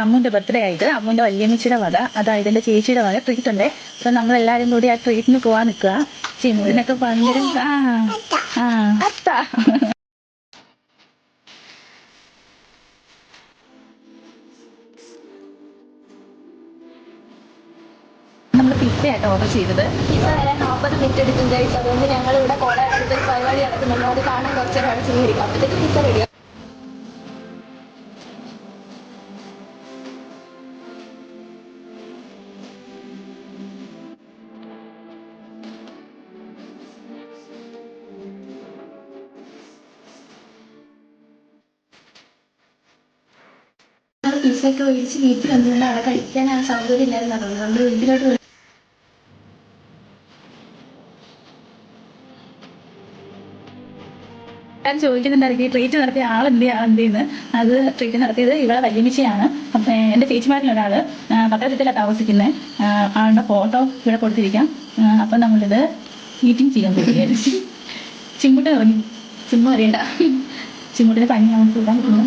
അമ്മുവിൻ്റെ birthday ആയിട്ട് അമ്മുവിൻ്റെ വല്യമ്മച്ചിയുടെ വക, അതായത് എൻ്റെ ചേച്ചിയുടെ വക ട്രീറ്റ് ഉണ്ട്. അപ്പം നമ്മളെല്ലാവരും കൂടി ആ ട്രീറ്റിന് പോകാൻ നിൽക്കുക. ചിമ്മുവിനൊക്കെ ഭയങ്കര അത്ത. നമ്മൾ പിസ്സയായിട്ട് ഓർഡർ ചെയ്തത്. പിസ്സ വരാൻ 40 മിനിറ്റ് എടുക്കും കഴിച്ചു. അതുകൊണ്ട് ഞങ്ങളിവിടെ കോളേജിൽ പരിപാടി നടക്കുന്നുണ്ട്. അത് കാണാൻ കുറച്ച് നേരം അവിടെ ചെന്നിരിക്കും. അപ്പോഴത്തേക്ക് പിസ്സ റെഡിയാവും. പിസ്സയൊക്കെ ഒഴിച്ച് വീട്ടിൽ വന്നുകൊണ്ട് അവിടെ കഴിക്കാൻ ആ സൗകര്യം ഇല്ലായിരുന്നു. അതുകൊണ്ട് വീട്ടിലോട്ട് ഞാൻ ചോദിക്കുന്നുണ്ടായിരിക്കും ട്രീറ്റ് നടത്തിയ ആളെന്തെന്ന്. അത് ട്രീറ്റ് നടത്തിയത് ഇവളെ വല്യമ്മച്ചിയാണ്. അപ്പം എൻ്റെ ചേച്ചിമാരിലൊരാൾ പത്തനംതിട്ടയിലാണ് താമസിക്കുന്നത്. ആളുടെ ഫോട്ടോ ഇവിടെ കൊടുത്തിരിക്കാം. അപ്പം നമ്മളിത് മീറ്റിംഗ് ചെയ്യാൻ പോവുകയായിരുന്നു. ചിമ്മുട്ട് ഇറങ്ങി. ചിമ്മ അറിയണ്ട. ചിമ്മുട്ടിന് പനി നമുക്ക് ഇടാൻ പറ്റുന്നു.